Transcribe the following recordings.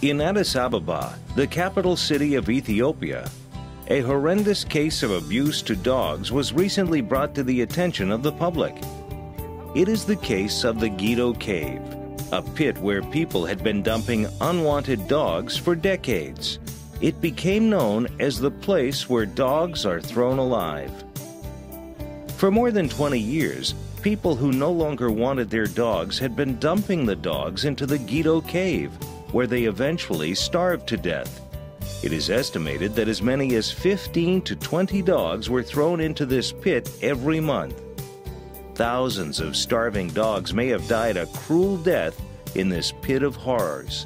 In Addis Ababa, the capital city of Ethiopia, a horrendous case of abuse to dogs was recently brought to the attention of the public. It is the case of the Gido Cave, a pit where people had been dumping unwanted dogs for decades. It became known as the place where dogs are thrown alive. For more than 20 years, people who no longer wanted their dogs had been dumping the dogs into the Gido Cave, where they eventually starved to death. It is estimated that as many as 15 to 20 dogs were thrown into this pit every month. Thousands of starving dogs may have died a cruel death in this pit of horrors.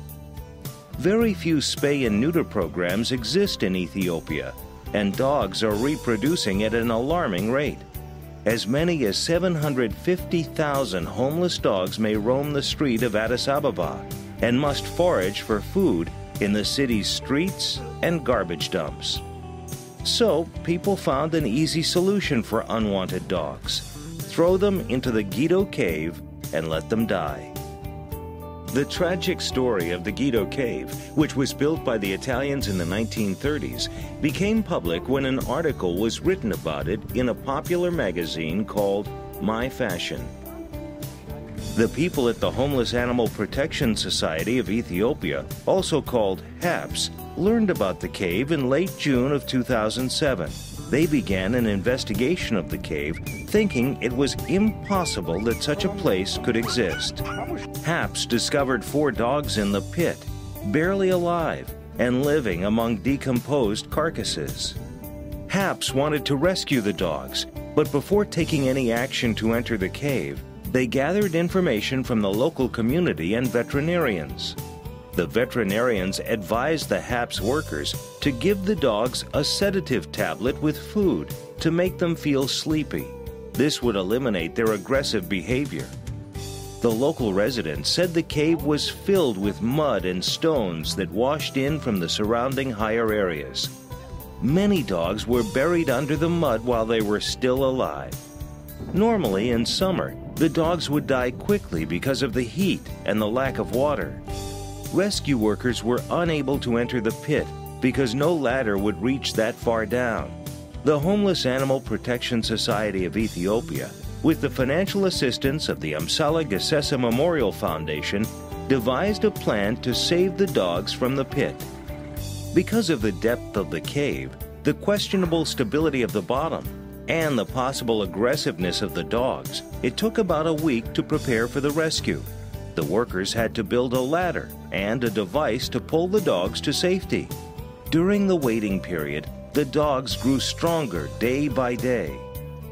Very few spay and neuter programs exist in Ethiopia, and dogs are reproducing at an alarming rate. As many as 750,000 homeless dogs may roam the street of Addis Ababa and must forage for food in the city's streets and garbage dumps. So, people found an easy solution for unwanted dogs. Throw them into the Gido Cave and let them die. The tragic story of the Gido Cave, which was built by the Italians in the 1930s, became public when an article was written about it in a popular magazine called My Fashion. The people at the Homeless Animal Protection Society of Ethiopia, also called HAPS, learned about the cave in late June of 2007. They began an investigation of the cave, thinking it was impossible that such a place could exist. HAPS discovered 4 dogs in the pit, barely alive and living among decomposed carcasses. HAPS wanted to rescue the dogs, but before taking any action to enter the cave, they gathered information from the local community and veterinarians. The veterinarians advised the HAPS workers to give the dogs a sedative tablet with food to make them feel sleepy. This would eliminate their aggressive behavior. The local residents said the cave was filled with mud and stones that washed in from the surrounding higher areas. Many dogs were buried under the mud while they were still alive. Normally, in summer, the dogs would die quickly because of the heat and the lack of water. Rescue workers were unable to enter the pit because no ladder would reach that far down. The Homeless Animal Protection Society of Ethiopia, with the financial assistance of the Amsala Gesesa Memorial Foundation, devised a plan to save the dogs from the pit. Because of the depth of the cave, the questionable stability of the bottom, and the possible aggressiveness of the dogs, it took about a week to prepare for the rescue. The workers had to build a ladder and a device to pull the dogs to safety. During the waiting period, the dogs grew stronger day by day.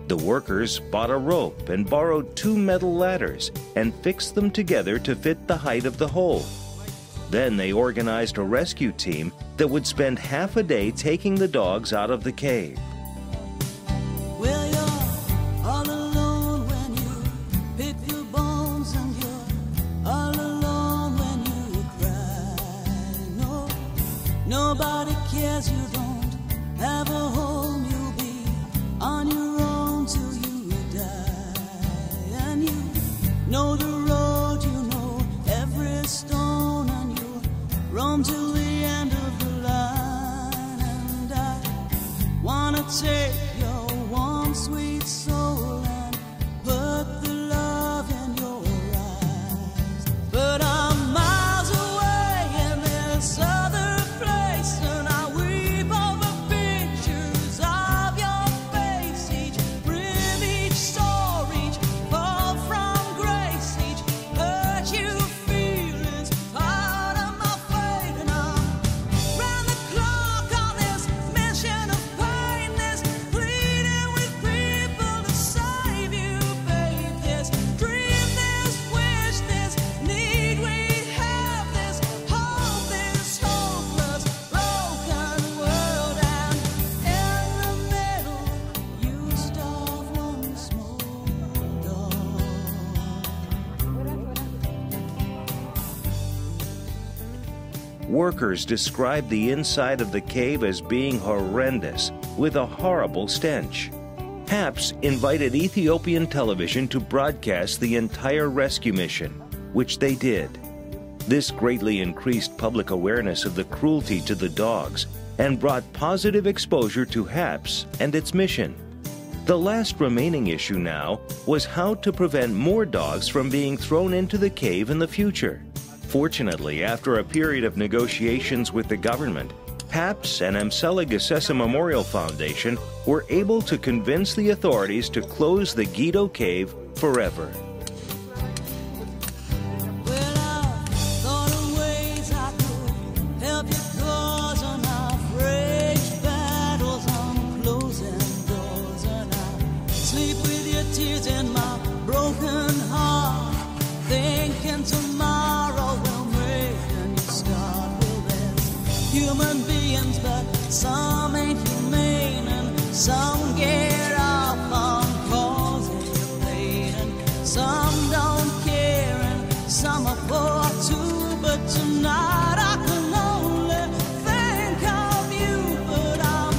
The workers bought a rope and borrowed 2 metal ladders and fixed them together to fit the height of the hole. Then they organized a rescue team that would spend half a day taking the dogs out of the cave. Well, you're all alone when you pick the bones, and you're all alone when you cry. No, nobody cares, you don't have a home, you'll be on your own till you die. And you know the road, you know every stone, and you roam till the end of the line. And I wanna take your warm, sweet soul and put the love in your eyes. But I'm miles away in this other place, and I weep over pictures of your face. Each brim, each sore, each fall from grace, each hurt you feel is part of my fate. And I'm round the clock on this mission of pain, this pleading with people to save you, babe. This dream, this wish, this need we have, this hope, this hopeless, broken world. And in the middle, you starve one small dog. Workers described the inside of the cave as being horrendous, with a horrible stench. HAPS invited Ethiopian television to broadcast the entire rescue mission, which they did. This greatly increased public awareness of the cruelty to the dogs and brought positive exposure to HAPS and its mission. The last remaining issue now was how to prevent more dogs from being thrown into the cave in the future. Fortunately, after a period of negotiations with the government, HAPS and Amsela Memorial Foundation were able to convince the authorities to close the Gido Cave forever. Well, I thought of ways I could help you, 'cause I'm afraid battles, I'm closing doors, and I sleep with your tears in my broken heart, thinking tomorrow will make a new start. Well, there's human beings, but some ain't humane, and some get off on causing you pain, and some don't care, and some are poor too. But tonight I can only think of you. But I'm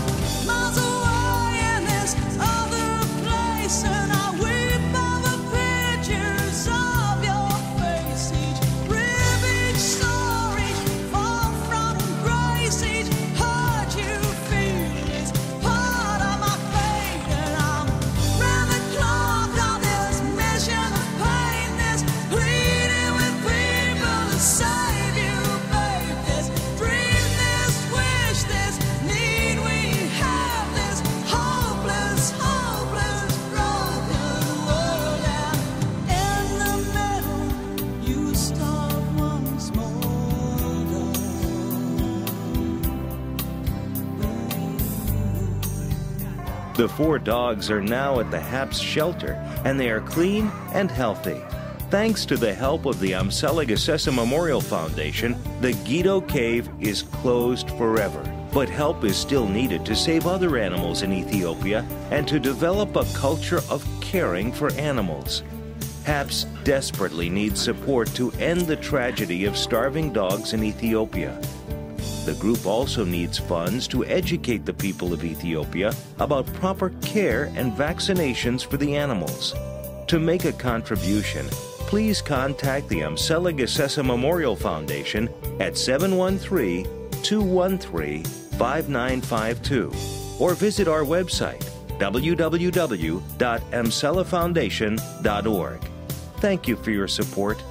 miles away in this other place, and I weep over pictures of your face. Each rib, each sore, each fall from grace, each hurt you feel is part of my fate. And I'm round the clock on this mission of pain, this pleading with people to save you, babe. This dream, this wish, this need we have, this hopeless, hopeless, broken world. And in the middle, you start one small door. The 4 dogs are now at the HAPS shelter, and they are clean and healthy. Thanks to the help of the Amsela Memorial Foundation, the Gido Cave is closed forever. But help is still needed to save other animals in Ethiopia and to develop a culture of caring for animals. HAPS desperately needs support to end the tragedy of starving dogs in Ethiopia. The group also needs funds to educate the people of Ethiopia about proper care and vaccinations for the animals. To make a contribution, please contact the Amsela Memorial Foundation at 713-213-5952 or visit our website www.amselafoundation.org. Thank you for your support